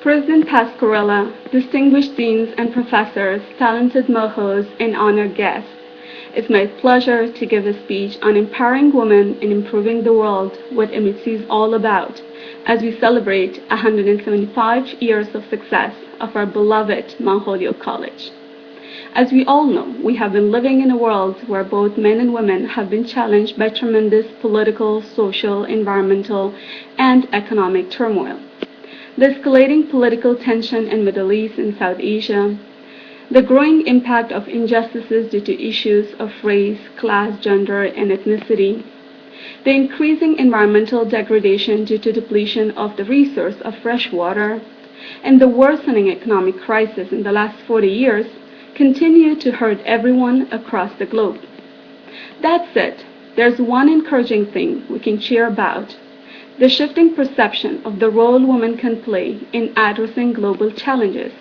President Pasquarella, distinguished deans and professors, talented mohos, and honored guests, it's my pleasure to give a speech on empowering women and improving the world, what MHC is all about, as we celebrate 175 years of success of our beloved Mount Holyoke College. As we all know, we have been living in a world where both men and women have been challenged by tremendous political, social, environmental, and economic turmoil. The escalating political tension in Middle East and South Asia, the growing impact of injustices due to issues of race, class, gender, and ethnicity, the increasing environmental degradation due to depletion of the resource of fresh water, and the worsening economic crisis in the last 40 years continue to hurt everyone across the globe. That said, there's one encouraging thing we can cheer about: the shifting perception of the role women can play in addressing global challenges.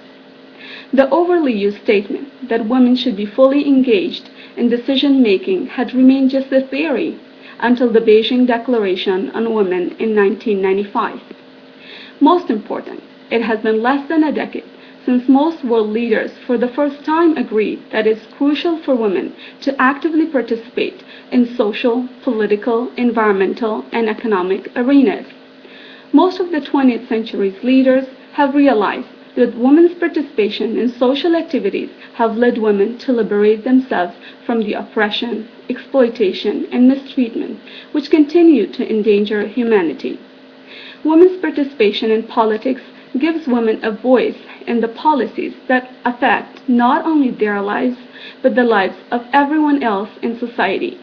The overly used statement that women should be fully engaged in decision-making had remained just a theory until the Beijing Declaration on Women in 1995. Most important, it has been less than a decade since most world leaders for the first time agreed that it's crucial for women to actively participate in social, political, environmental, and economic arenas. Most of the 20th century's leaders have realized that women's participation in social activities have led women to liberate themselves from the oppression, exploitation, and mistreatment which continue to endanger humanity. Women's participation in politics gives women a voice in the policies that affect not only their lives, but the lives of everyone else in society.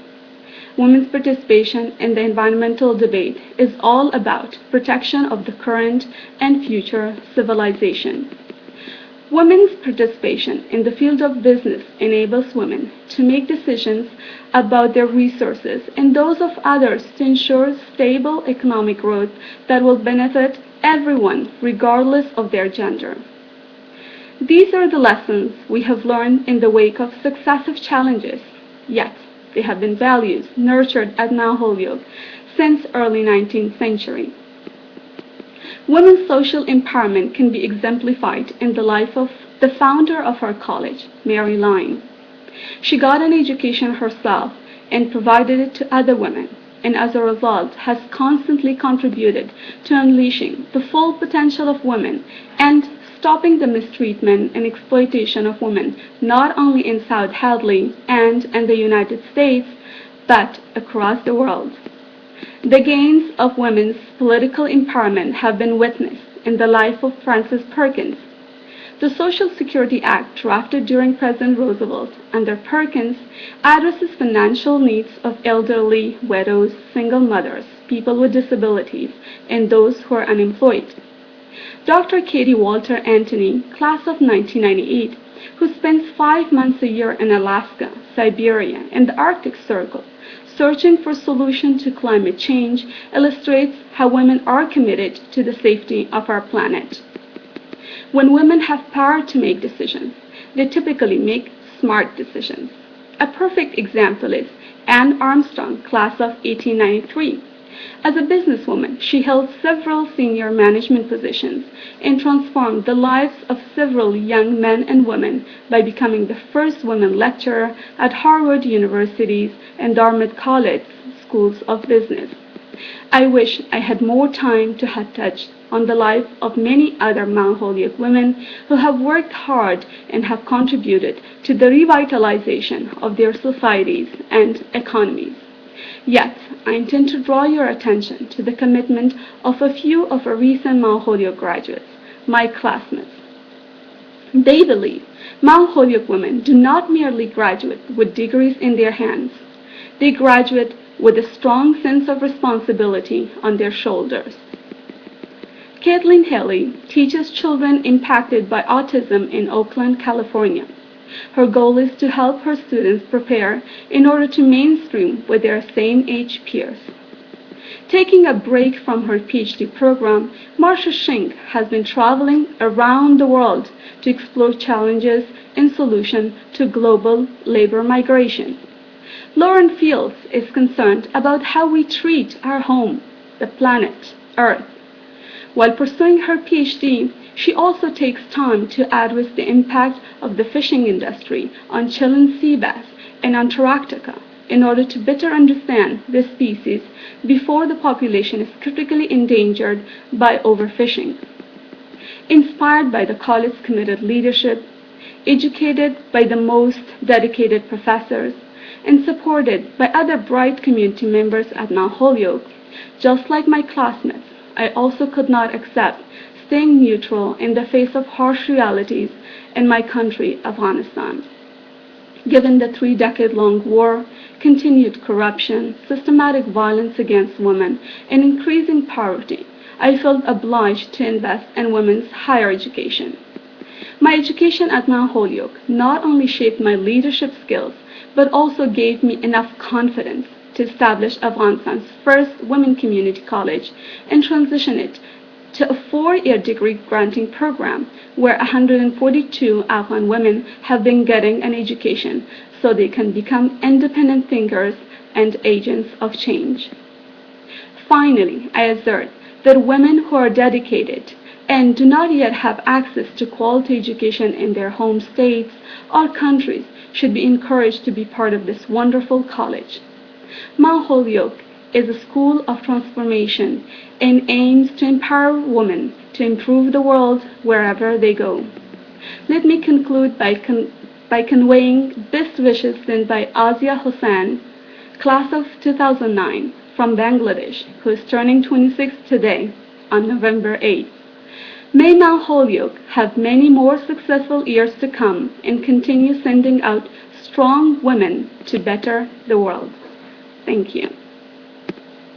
Women's participation in the environmental debate is all about protection of the current and future civilization. Women's participation in the field of business enables women to make decisions about their resources and those of others to ensure stable economic growth that will benefit everyone regardless of their gender. These are the lessons we have learned in the wake of successive challenges, yet they have been values nurtured at Mount Holyoke since early 19th century. Women's social empowerment can be exemplified in the life of the founder of our college, Mary Lyne. She got an education herself and provided it to other women, and as a result has constantly contributed to unleashing the full potential of women and stopping the mistreatment and exploitation of women not only in South Hadley and in the United States, but across the world. The gains of women's political empowerment have been witnessed in the life of Frances Perkins. The Social Security Act, drafted during President Roosevelt under Perkins, addresses financial needs of elderly, widows, single mothers, people with disabilities, and those who are unemployed. Dr. Katie Walter Anthony, class of 1998, who spends 5 months a year in Alaska, Siberia, and the Arctic Circle, searching for solutions to climate change, illustrates how women are committed to the safety of our planet. When women have power to make decisions, they typically make smart decisions. A perfect example is Anne Armstrong, class of 1893. As a businesswoman, she held several senior management positions and transformed the lives of several young men and women by becoming the first woman lecturer at Harvard University's and Dartmouth College schools of business. I wish I had more time to have touched on the life of many other Mount Holyoke women who have worked hard and have contributed to the revitalization of their societies and economies. Yet, I intend to draw your attention to the commitment of a few of our recent Mount Holyoke graduates, my classmates. They believe Mount Holyoke women do not merely graduate with degrees in their hands. They graduate with a strong sense of responsibility on their shoulders. Kathleen Haley teaches children impacted by autism in Oakland, California. Her goal is to help her students prepare in order to mainstream with their same-age peers. Taking a break from her PhD program, Marcia Schenck has been traveling around the world to explore challenges and solutions to global labor migration. Lauren Fields is concerned about how we treat our home, the planet, Earth. While pursuing her PhD, She also takes time to address the impact of the fishing industry on Chilean sea bass in Antarctica in order to better understand the species before the population is critically endangered by overfishing. Inspired by the college's committed leadership, educated by the most dedicated professors, and supported by other bright community members at Mount Holyoke, just like my classmates, I also could not accept staying neutral in the face of harsh realities in my country, Afghanistan. Given the 3-decade-long war, continued corruption, systematic violence against women, and increasing poverty, I felt obliged to invest in women's higher education. My education at Mount Holyoke not only shaped my leadership skills, but also gave me enough confidence to establish Afghanistan's first women community college and transition it to a 4-year degree granting program where 142 Afghan women have been getting an education so they can become independent thinkers and agents of change. Finally, I assert that women who are dedicated and do not yet have access to quality education in their home states or countries should be encouraged to be part of this wonderful college. Mount Holyoke is a school of transformation and aims to empower women to improve the world wherever they go. Let me conclude by conveying best wishes sent by Azia Hossain, class of 2009, from Bangladesh, who is turning 26 today on November 8th. May Mount Holyoke have many more successful years to come and continue sending out strong women to better the world. Thank you.